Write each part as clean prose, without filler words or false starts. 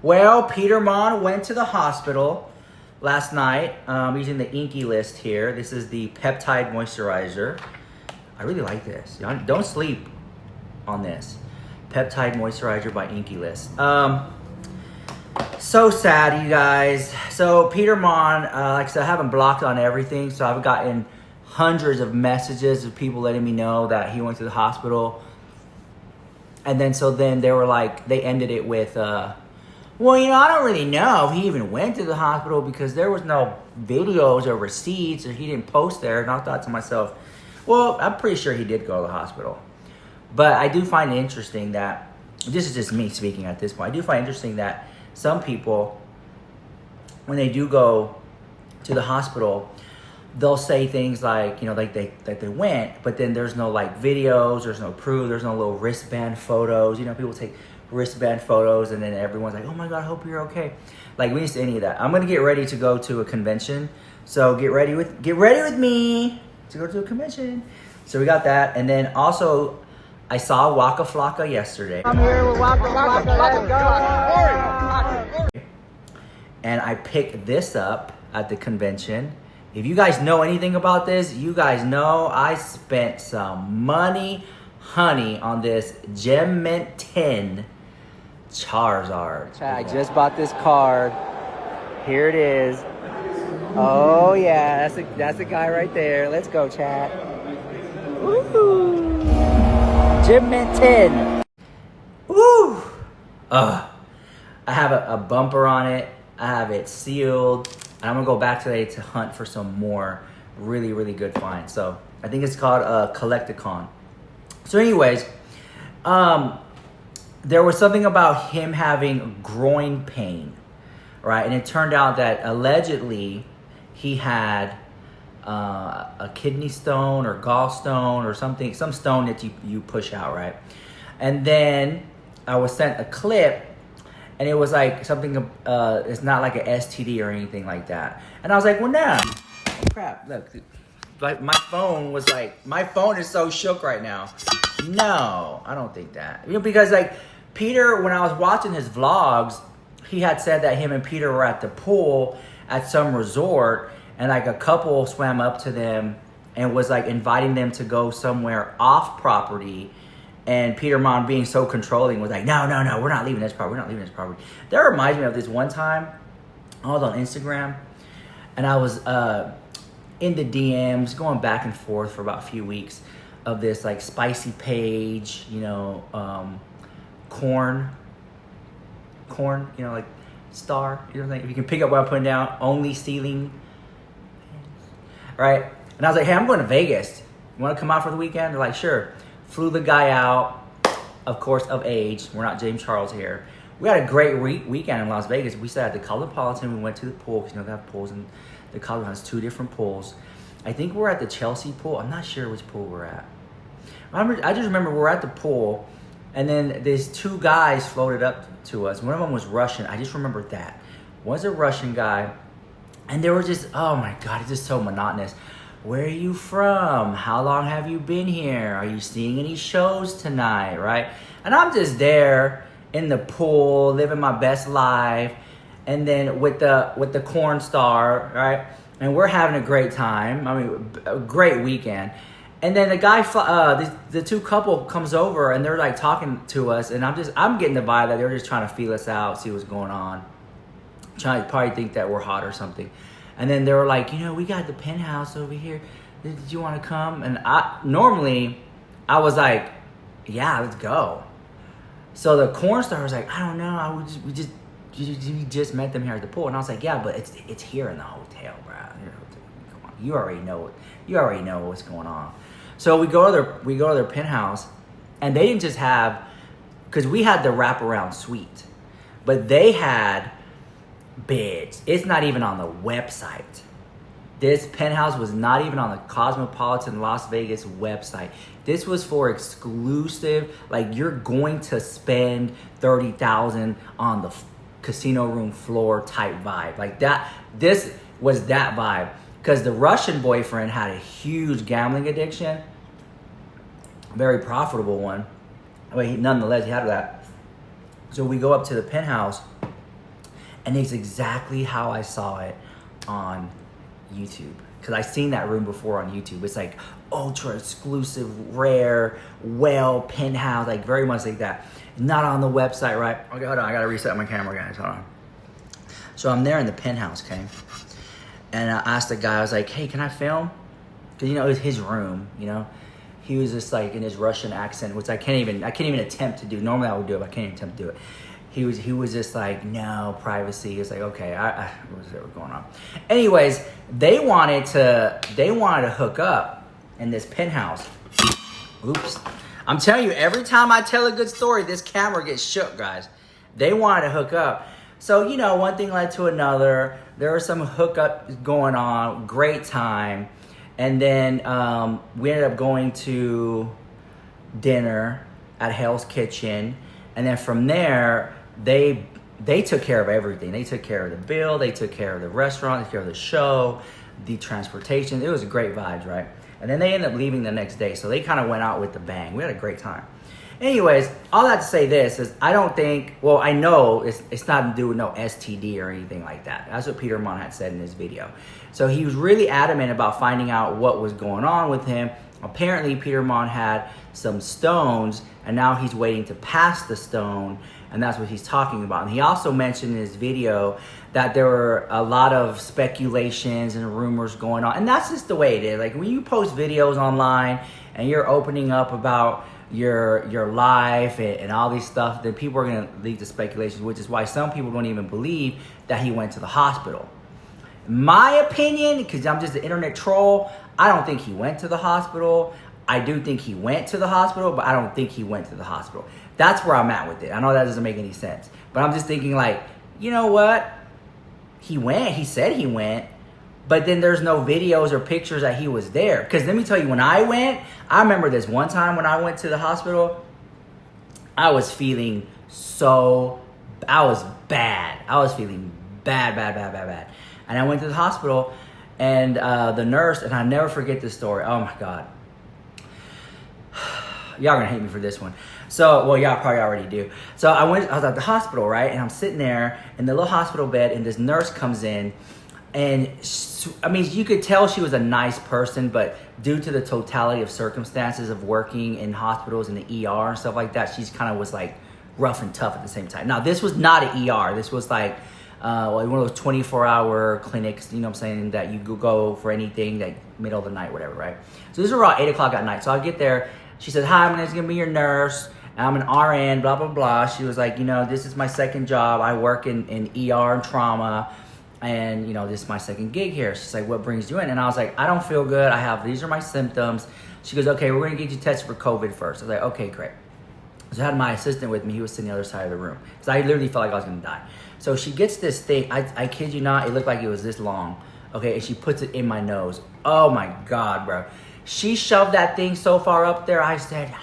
Well, Peter Monn went to the hospital last night using the Inky list here. This is the peptide moisturizer. I really like this. Don't sleep on this. Peptide moisturizer by Inky list. So sad, you guys. So Peter Monn, like I said, I have him blocked on everything. So I've gotten hundreds of messages of people letting me know that he went to the hospital. And then they were like, they ended it with, well, I don't really know if he even went to the hospital because there was no videos or receipts or he didn't post there. And I thought to myself, well, I'm pretty sure he did go to the hospital. But I do find it interesting that, this is just me speaking at this point, I do find it interesting that some people, when they do go to the hospital, they'll say things like, like they went, but then there's no like videos, there's no proof, there's no little wristband photos. People take wristband photos and then everyone's like, oh my God, I hope you're okay. Like, we didn't see any of that. I'm gonna get ready to go to a convention. So get ready with me to go to a convention. So we got that. And then also, I saw Waka Flocka yesterday. I'm here with Waka Flocka. Let's go. And I picked this up at the convention. If you guys know anything about this, you guys know I spent some money, honey, on this Gem Mint 10 Charizard. I just bought this card. Here it is. Oh yeah, that's the guy right there. Let's go, chat. Woo! Gem Mint 10. Woo! I have a bumper on it. I have it sealed. And I'm gonna go back today to hunt for some more really, really good finds. So I think it's called Collecticon. So anyways, there was something about him having groin pain, right? And it turned out that allegedly he had a kidney stone or gallstone or something, some stone that you push out, right? And then I was sent a clip. And it was like something, it's not like an STD or anything like that. And I was like, well, nah. Oh, crap, look. Like, my phone is so shook right now. No, I don't think that. Because like, Peter, when I was watching his vlogs, he had said that him and Peter were at the pool at some resort. And like a couple swam up to them and was like inviting them to go somewhere off property. And Peter Monn, being so controlling, was like, no, we're not leaving this property. We're not leaving this property. That reminds me of this one time. I was on Instagram, and I was in the DMs, going back and forth for about a few weeks of this like spicy page, corn, like star. Like if you can pick up what I'm putting down, only stealing, right? And I was like, hey, I'm going to Vegas. You want to come out for the weekend? They're like, sure. Flew the guy out, of course, of age. We're not James Charles here. We had a great weekend in Las Vegas. We sat at the Cosmopolitan. We went to the pool because they have pools, and the Cosmopolitan has 2 different pools. I think we're at the Chelsea pool. I'm not sure which pool we're at. I just remember we're at the pool, and then these 2 guys floated up to us. One of them was Russian. I just remember that. One's a Russian guy, and they were just, oh my God, it's just so monotonous. Where are you from? How long have you been here? Are you seeing any shows tonight, right? And I'm just there in the pool, living my best life. And then with the corn star, right? And we're having a great time. I mean, a great weekend. And then the guy, the 2 couple comes over and they're like talking to us. And I'm getting the vibe that they're just trying to feel us out, see what's going on. Trying to probably think that we're hot or something. And then they were like, we got the penthouse over here. Did you want to come? And normally I was like, yeah, let's go. So the corn star was like, I don't know. We just met them here at the pool. And I was like, yeah, but it's here in the hotel, bro. Come on, you already know what's going on. So we go to their penthouse, and they didn't just have, because we had the wraparound suite, but they had bids. It's not even on the website. This penthouse was not even on the Cosmopolitan Las Vegas website. This was for exclusive, like you're going to spend $30,000 on the casino room floor type vibe. Like that, this was that vibe. Because the Russian boyfriend had a huge gambling addiction. Very profitable one. But nonetheless, he had that. So we go up to the penthouse, And it's exactly how I saw it on YouTube. Because I've seen that room before on YouTube. It's like ultra exclusive, rare, well, penthouse, like very much like that. Not on the website, right? Okay, hold on, I gotta reset my camera, guys, hold on. So I'm there in the penthouse, okay? And I asked the guy, I was like, hey, can I film? Because, you know, it was his room, you know? He was just like in his Russian accent, which I can't even attempt to do. Normally I would do it, but I can't even attempt to do it. He was just like, no, privacy. He was like, okay, what's going on? Anyways, they wanted to hook up in this penthouse. Oops. I'm telling you, every time I tell a good story, this camera gets shook, guys. They wanted to hook up. So, you know, one thing led to another. There was some hookup going on, great time. And then we ended up going to dinner at Hell's Kitchen. And then from there, they took care of everything. They took care of the bill. They took care of the restaurant. They took care of the show, the transportation. It was a great vibes, right? And then they ended up leaving the next day. So they kind of went out with the bang. We had a great time. Anyways, all that to say this is I don't think, well, I know it's not to do with no STD or anything like that. That's what Peter Monn had said in his video. So he was really adamant about finding out what was going on with him. Apparently, Peter Monn had some stones, and now he's waiting to pass the stone, and that's what he's talking about. And he also mentioned in his video that there were a lot of speculations and rumors going on, and that's just the way it is. Like when you post videos online and you're opening up about your life and all these stuff, then people are going to lead to speculations, which is why some people don't even believe that he went to the hospital. My opinion, because I'm just an internet troll, I don't think he went to the hospital. I do think he went to the hospital, but I don't think he went to the hospital. That's where I'm at with it. I know that doesn't make any sense, but I'm just thinking like, you know what? He went, he said he went, but then there's no videos or pictures that he was there. Because let me tell you, when I went, I remember this one time when I went to the hospital, I was feeling I was bad. I was feeling bad. And I went to the hospital, and the nurse, and I never forget this story. Oh my God. Y'all gonna hate me for this one. So, well, y'all probably already do. So I was at the hospital, right? And I'm sitting there in the little hospital bed, and this nurse comes in, and I mean, you could tell she was a nice person, but due to the totality of circumstances of working in hospitals and the ER and stuff like that, she's kind of was like rough and tough at the same time. Now, this was not an ER. This was like one of those 24-hour clinics, you know what I'm saying, that you go for anything, like middle of the night, whatever, right? So this was around 8 o'clock at night. So I get there. She says, hi, my name's going to be your nurse. I'm an RN, blah, blah, blah. She was like, you know, this is my second job. I work in ER and trauma. And, you know, this is my second gig here. She's like, what brings you in? And I was like, I don't feel good. These are my symptoms. She goes, okay, we're going to get you tested for COVID first. I was like, okay, great. So I had my assistant with me. He was sitting on the other side of the room. Because I literally felt like I was going to die. So she gets this thing. I kid you not. It looked like it was this long. Okay, and she puts it in my nose. Oh, my God, bro. She shoved that thing so far up there. I said,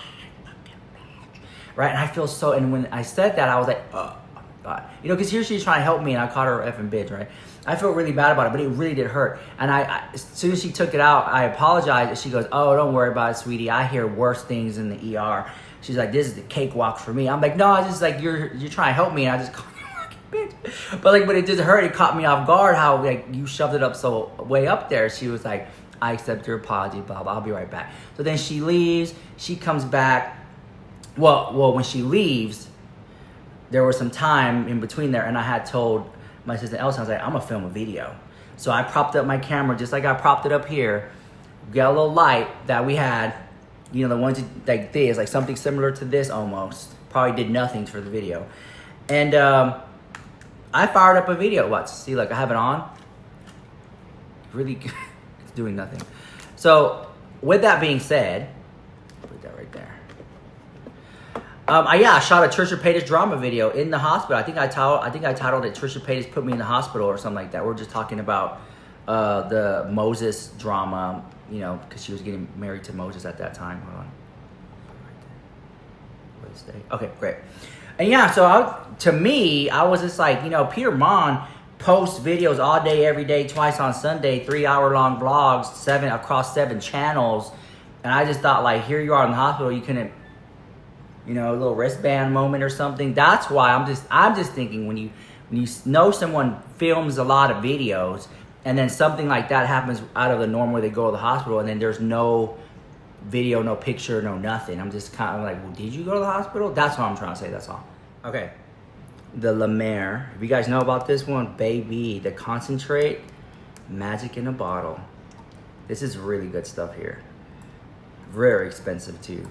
right? And I feel so, and when I said that, I was like, oh, God. You know, because here she's trying to help me, and I caught her effing bitch, right? I felt really bad about it, but it really did hurt. And as soon as she took it out, I apologized, and she goes, oh, don't worry about it, sweetie. I hear worse things in the ER. She's like, this is the cakewalk for me. I'm like, no, I just like, you're trying to help me, and I just called you a fucking bitch. But it just hurt. It caught me off guard how like you shoved it up so way up there. She was like, I accept your apology, blah, blah, I'll be right back. So then she leaves, she comes back. Well, when she leaves, there was some time in between there, and I had told my assistant Elsa, I was like, I'm gonna film a video. So I propped up my camera just like I propped it up here, got a little light that we had, you know, the ones like this, like something similar to this almost. Probably did nothing for the video. And I fired up a video. Watch, see, like I have it on. Really good. It's doing nothing. So with that being said, put that right there. I shot a Trisha Paytas drama video in the hospital. I think I titled it "Trisha Paytas Put Me in the Hospital" or something like that. We're just talking about the Moses drama, you know, because she was getting married to Moses at that time. Hold on. Okay, great. And yeah, so to me, I was just like, you know, Peter Monn posts videos all day, every day, twice on Sunday, 3-hour-long vlogs, across 7 channels, and I just thought, like, here you are in the hospital, you couldn't you know, a little wristband moment or something. That's why I'm just thinking when you know someone films a lot of videos and then something like that happens out of the norm where they go to the hospital and then there's no video, no picture, no nothing. I'm just kind of like, well, did you go to the hospital? That's what I'm trying to say. That's all. Okay. The La Mer. If you guys know about this one, baby, the concentrate, magic in a bottle. This is really good stuff here. Very expensive too.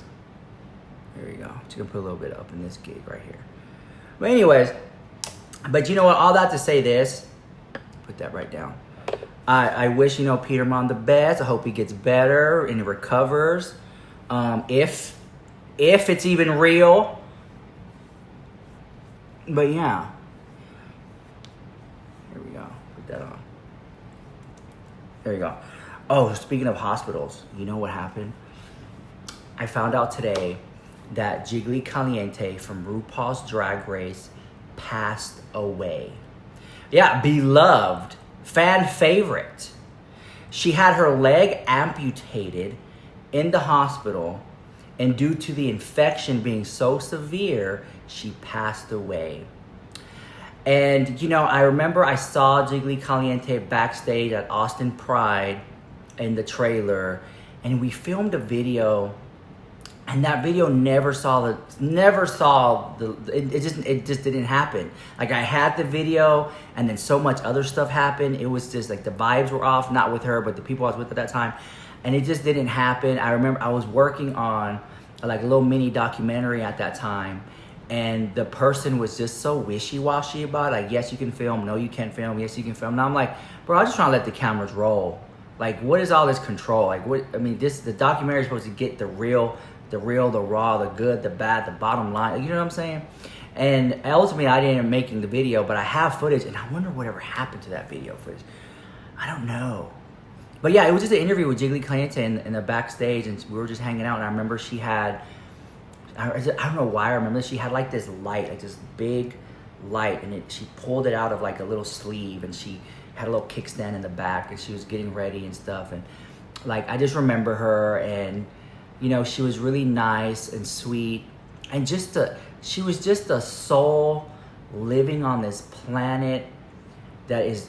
There you go. Just gonna put a little bit up in this gig right here. But anyways, but you know what? All that to say this. Put that right down. I wish, you know, Peter Monn the best. I hope he gets better and he recovers. If it's even real. But yeah. Here we go. Put that on. There you go. Oh, speaking of hospitals, you know what happened? I found out today that Jiggly Caliente from RuPaul's Drag Race passed away. Yeah, beloved, fan favorite. She had her leg amputated in the hospital, and due to the infection being so severe, she passed away. And, you know, I remember I saw Jiggly Caliente backstage at Austin Pride in the trailer, and we filmed a video, and that video it just didn't happen. Like, I had the video, and then so much other stuff happened. It was just like the vibes were off, not with her, but the people I was with at that time, and it just didn't happen. I remember I was working on like a little mini documentary at that time, and the person was just so wishy-washy about it. Like, yes, you can film. No, you can't film. Yes, you can film. And I'm like, bro, I'm just trying to let the cameras roll. Like, what is all this control? Like, what? I mean, the documentary is supposed to get the real, the raw, the good, the bad, the bottom line. You know what I'm saying? And ultimately, I didn't end up making the video, but I have footage, and I wonder whatever happened to that video footage. I don't know. But yeah, it was just an interview with Jiggly Caliente in the backstage, and we were just hanging out, and I remember she had, I don't know why I remember this, she had like this light, like this big light, and she pulled it out of like a little sleeve, and she had a little kickstand in the back, and she was getting ready and stuff, and like, I just remember her, and you know, she was really nice and sweet, and she was just a soul living on this planet that is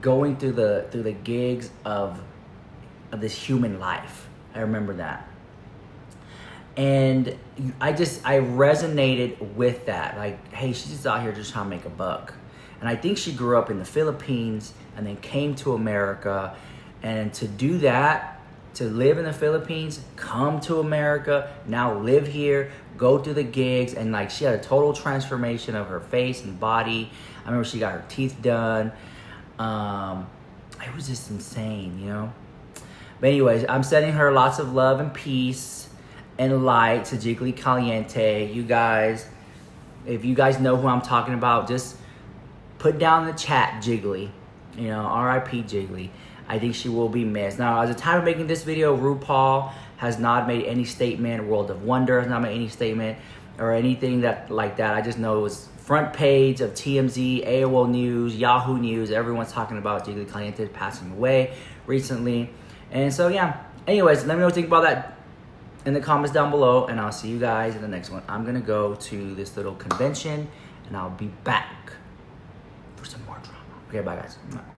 going through the gigs of this human life. I remember that. And I resonated with that. Like, hey, she's just out here just trying to make a buck. And I think she grew up in the Philippines and then came to America. And to do that, to live in the Philippines, come to America, now live here, go through the gigs, and like, she had a total transformation of her face and body. I remember she got her teeth done. It was just insane, you know? But anyways, I'm sending her lots of love and peace and light to Jiggly Caliente. You guys, if you guys know who I'm talking about, just put down in the chat Jiggly. You know, R.I.P. Jiggly. I think she will be missed. Now, at the time of making this video, RuPaul has not made any statement. World of Wonder has not made any statement or anything like that. I just know it was front page of TMZ, AOL News, Yahoo News. Everyone's talking about Jiggly Caliente passing away recently. And so, yeah. Anyways, let me know what you think about that in the comments down below, and I'll see you guys in the next one. I'm going to go to this little convention, and I'll be back for some more drama. Okay, bye, guys.